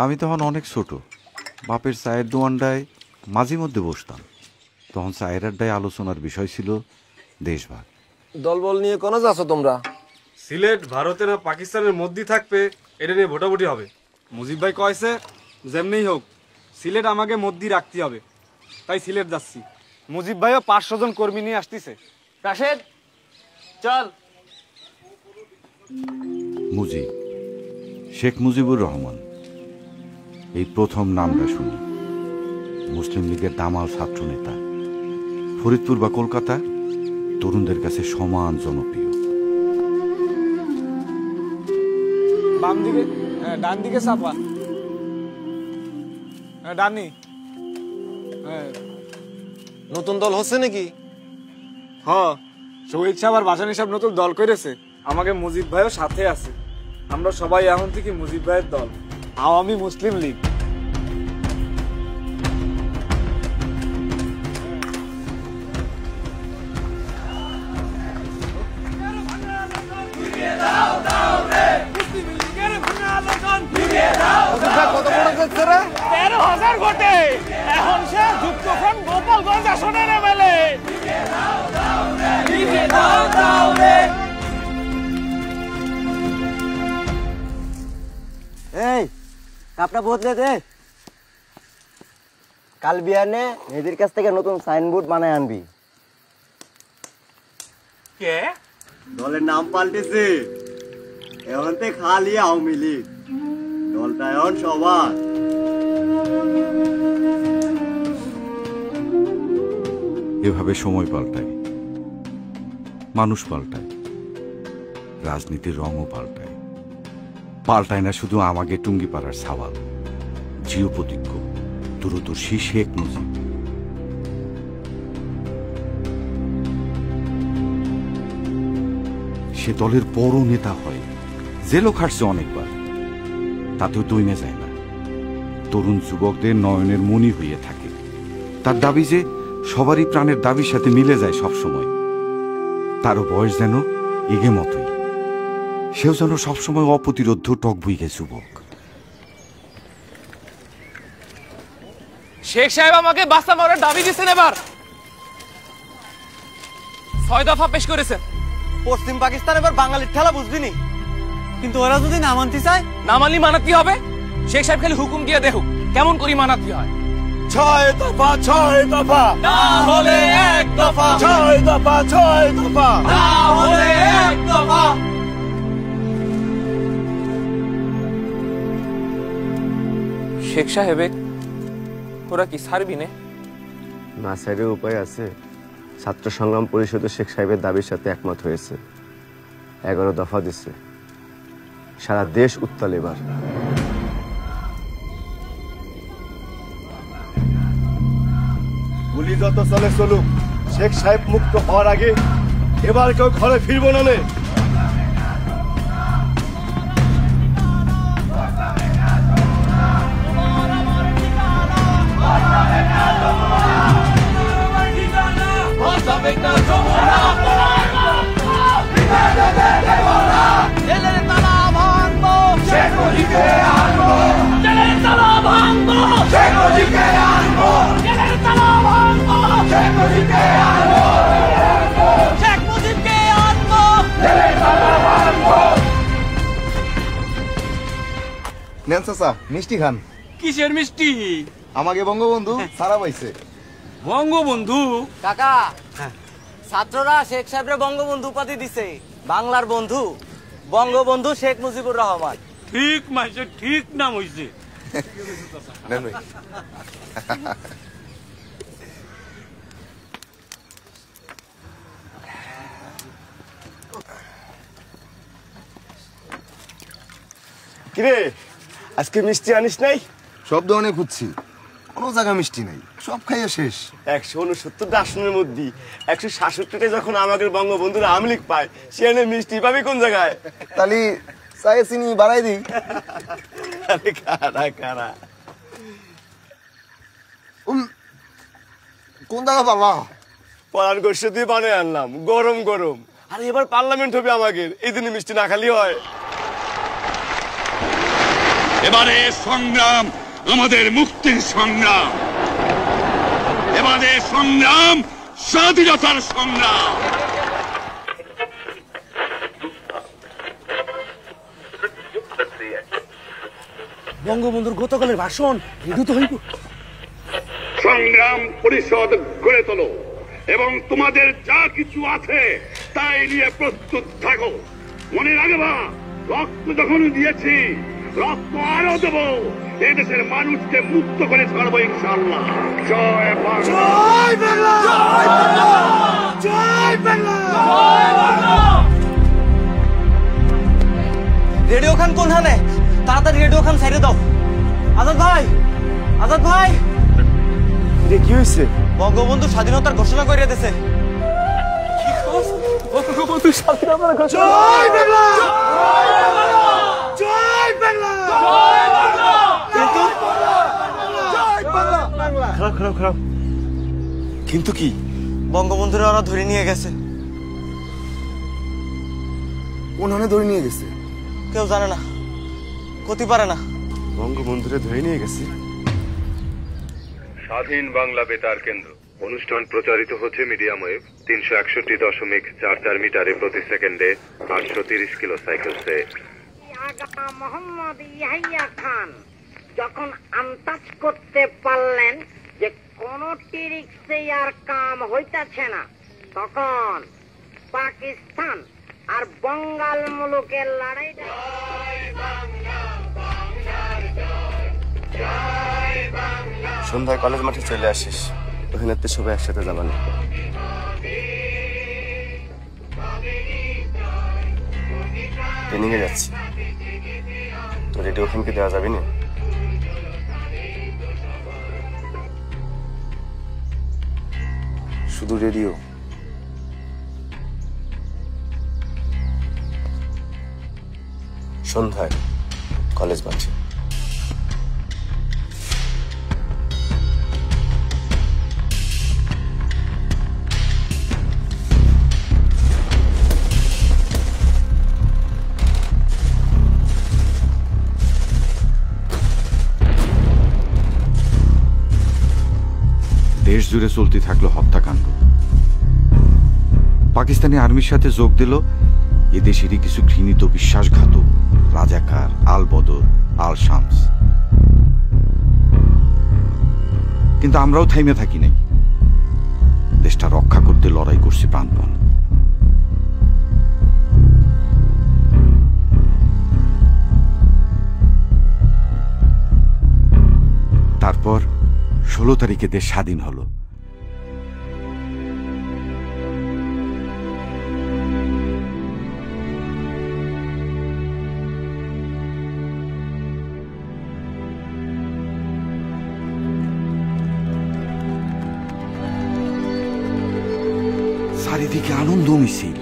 আমি তখন অনেক ছোট, বাপের চায়ের দোয়ানটায় মাঝে মধ্যে বসতাম। তখন চায়ের আড্ডায় আলোচনার বিষয় ছিল দেশভাগ। দলবল নিয়ে কোন যাচ্ছ তোমরা? সিলেট ভারতের না পাকিস্তানের মধ্যে থাকবে, এটা নিয়ে ভোটাভুটি হবে। মুজিব ভাই কয়েছে যেমনিই হোক সিলেট আমাকে মধ্যে রাখতে হবে, তাই সিলেট যাচ্ছি। মুজিব ভাইও 500 জন কর্মী নিয়ে আসতেছে। রাশেদ চল। মুজিব, শেখ মুজিবুর রহমান, এই প্রথম নামটা শুনি। মুসলিম লীগের দামাল ছাত্র নেতা, ফরিদপুর বা কলকাতা তরুণদের কাছে সমান জনপ্রিয়। বাম দিকে, ডান দিকে চাপা, ডানি। নতুন দল হচ্ছে নাকি? হ্যাঁ, শহীদ সাহেব আর ভাসানী সাহেব নতুন দল করেছে, আমাকে মুজিব ভাইও সাথে আছে। আমরা সবাই এখন থেকে মুজিব ভাইয়ের দল, আওয়ামী মুসলিম লীগ। কত বড় করছে রে? 13,000 ভোটে এখন সে যুক্তফ্রন্ট গোপালগঞ্জ আসনের এমএলএ। এই কাপটা বদলে দে। কাল বিয়ানে মেয়েদের কাছ থেকে নতুন সাইনবোর্ড বানায় আনবি। কে? দলের নাম পাল্টেছে, এখন থেকে খালি আওয়ামী লীগ। দলটা এখন সবার। এভাবে সময় পাল্টায়, মানুষ পাল্টায়, রাজনীতির রঙও পাল্টায়। পাল্টায় না শুধু আমাকে টুঙ্গিপাড়ার সাওয়াল, জিও প্রতিজ্ঞ দূরদর্শী শেখ মুজিব। সে দলের বড় নেতা হয়, জেলও খাটছে অনেকবার, তাতেও দইমে যায় না। তরুণ যুবকদের নয়নের মণি হয়ে থাকে। তার দাবি যে সবারই প্রাণের দাবির সাথে মিলে যায় সব সময়। তারও বয়স যেন এগে মতোই, সেও যেন সবসময় অপ্রতিরোধ্য টকবুইগে যুবক। শেখ সাহেব আমাকে বাসা মারার দাবি দিচ্ছেন, এবার 6 দফা পেশ করেছেন। পশ্চিম পাকিস্তান এবার বাঙালির খেলা বুঝবি নি। কিন্তু ওরা যদি না মানতে চায়, না মানলে মানাতে হবে। শেখ সাহেব খালি হুকুম দিয়ে দেখুক কেমন করি মানাতে হয়। 6 দফা 6 দফা, না হলে 1 দফা, 6 দফা 6 দফা, না হলে 1 দফা। শেখ সাহেব ওরা কি ছাড়বি নে? না সাইডের উপায় আছে। ছাত্র সংগ্রাম পরিষদ শেখ সাহেবের দাবির সাথে একমত হয়েছে, 11 দফা দিচ্ছে। সারা দেশ উত্তাল এবার। গুলি যত চলে চলুক, শেখ সাহেব মুক্ত হওয়ার আগে এবার কেউ ঘরে ফিরবো না। নেন চাচা, মিষ্টি খান। কিসের মিষ্টি? আমাকে বঙ্গবন্ধু সারা পাইছে। বঙ্গবন্ধু? কাকা, ছাত্ররা শেখ সাহেবরে বঙ্গবন্ধু উপাধি দিছে। বাংলার বন্ধু বঙ্গবন্ধু শেখ মুজিবুর রহমান। ঠিক মাইছে, ঠিক নাম হইছে। নেন ভাই। কিরে, আজকে মিষ্টি আনিস নাই? সব দোকানে খুঁজছি, কোনো জায়গায় মিষ্টি নাই, সব খাইয়া শেষ। 169টা আসনের মধ্যে 166টা যখন আমাদের বঙ্গবন্ধুরা আওয়ামী লীগ পায়, সে মিষ্টি পাবি কোন জায়গায়? তাহলে চায়ে চিনি বাড়াই দিই। আরে কারা কারা কোন জায়গা বাবা? পরান গোষ্ঠ দিয়ে বানিয়ে আনলাম, গরম গরম। আরে এবার পার্লামেন্ট হবে আমাদের, এই দিনে মিষ্টি না খালি হয়। এবারে সংগ্রাম আমাদের মুক্তির সংগ্রাম, এবারে সংগ্রাম স্বাধীনতার সংগ্রাম। বঙ্গবন্ধুর গতকালের ভাষণ রেডিও তো হইব। সংগ্রাম পরিষদ গড়ে তোলো এবং তোমাদের যা কিছু আছে তাই নিয়ে প্রস্তুত থাকো। মনে রাখবা, রক্ত যখন দিয়েছি রক্ত আরো দেবো, এদেশের মানুষকে মুক্ত করে ছাড়বো ইনশাআল্লাহ। জয় বাংলা, জয় বাংলা, জয় বাংলা, জয় বাংলা। রেডিও খান কোনখানে? তাড়াতাড়ি রেডিও খান ছেড়ে দাও। আজাদ ভাই, আজাদ ভাই, রে কি হয়েছে? বঙ্গবন্ধু স্বাধীনতার ঘোষণা করে দিয়েছে। বঙ্গবন্ধু স্বাধীনতার ঘোষণা। জয় বাংলা, জয় বাংলা, জয় বাংলা, কিন্তু জয় বাংলা। খারাপ খারাপ খারাপ। কিন্তু কি? বঙ্গবন্ধুরা ওরা ধরে নিয়ে গেছে। কোন হানে ধরে নিয়ে গেছে? কেউ জানে না, ক্ষতি পারে না। বঙ্গবন্ধুরে ধরে নিয়ে গেছে। স্বাধীন বাংলা বেতার কেন্দ্র অনুষ্ঠান প্রচারিত হচ্ছে মিডিয়াম ওয়েভ 361.44 মিটারে প্রতি সেকেন্ডে 830 কিলো সাইকেলসে। আগা মোহাম্মদ ইয়াহিয়া খান যখন আন্দাজ করতে পারলেন যে কোন টিরিক্সে আর কাম হইতাছে না, তখন পাকিস্তান আর বঙ্গাল মুলুকের লড়াইটা সন্ধ্যায় কলেজ মাঠে চলে আসিস, ওখানে তো সবাই একসাথে যাবানি। ট্রেনিং এ যাচ্ছি, তো রেডিও খানকে দেওয়া যাবে না? শুধু রেডিও? সন্ধ্যায় কলেজ মাঠে। দেশ জুড়ে চলতে থাকলো হত্যাকাণ্ড। পাকিস্তানি আর্মির সাথে যোগ দিল এদেশেরই কিছু ঘৃণিত বিশ্বাসঘাতক রাজাকার, আল বদর, আল শামস। কিন্তু আমরাও থাইমে থাকি নাই, দেশটা রক্ষা করতে লড়াই করছি প্রাণপণ। তারপর 16 তারিখে দেশ স্বাধীন হলো। চারিদিকে আনন্দ মিছিল।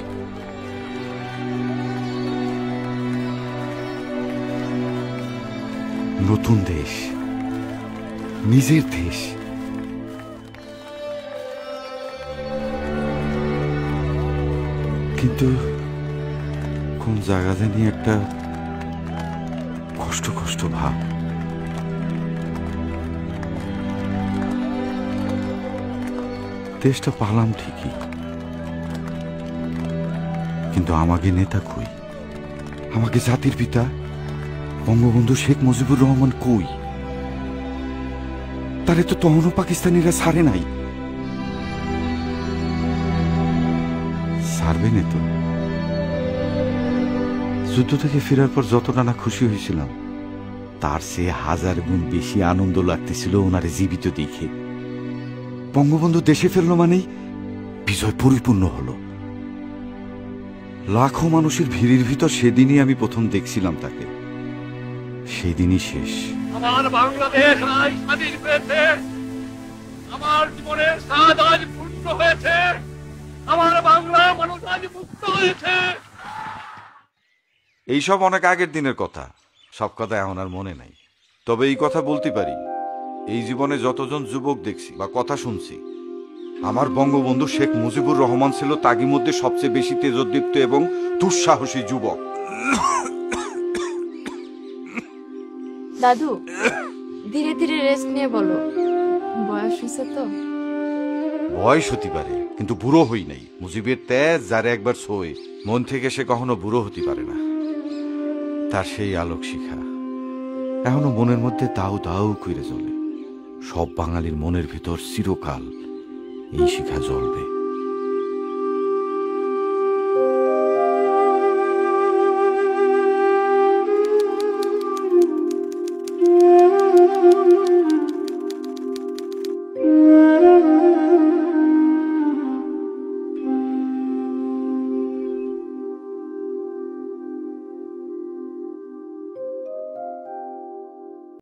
নতুন দেশ, নিজের দেশ। কিন্তু কোন জায়গা জানি একটা কষ্ট কষ্ট ভাব। দেশটা পালাম ঠিকই, কিন্তু আমাকে নেতা কই? আমাকে জাতির পিতা বঙ্গবন্ধু শেখ মুজিবুর রহমান কই? তারে তো তখনও পাকিস্তানিরা ছাড়ে নাই। ছাড়বে না তো। যুদ্ধ থেকে ফেরার পর যতটা না খুশি হয়েছিলাম, তার চেয়ে 1000 গুণ বেশি আনন্দ লাগতেছিল ওনারে জীবিত দেখে। বঙ্গবন্ধু দেশে ফেরলো মানেই বিজয় পরিপূর্ণ হলো। লাখো মানুষের ভিড়ের ভিতর সেদিনই আমি প্রথম দেখছিলাম তাকে। সেদিনই শেষ। আমার বাংলাদেশ আজ স্বাধীন হয়েছে, আমার জীবনের স্বাদ আজ পূর্ণ হয়েছে, আমার বাংলা মানুষ আজ মুক্ত হয়েছে। এইসব অনেক আগের দিনের কথা, সব কথা এখন আর মনে নাই। তবে এই কথা বলতে পারি, এই জীবনে যতজন যুবক দেখছি বা কথা শুনছি, আমার বঙ্গবন্ধু শেখ মুজিবুর রহমান ছিল তাগি মধ্যে সবচেয়ে বেশি তেজোদ্দীপ্ত এবং দুঃসাহসী যুবক। দাদু ধীরে ধীরে রেস্ট নিয়ে বলো, বয়স হয়েছে তো। বয়স হতে পারে কিন্তু বুড়ো হই নাই। মুজিবের তেজ যারে একবার ছোঁয় মন থেকে সে কখনো বুড়ো হতে পারে না। তার সেই আলোক শিখা এখনো মনের মধ্যে দাউ দাউ করে জ্বলে। সব বাঙালির মনের ভিতর চিরকাল এই শিখা জ্বলবে।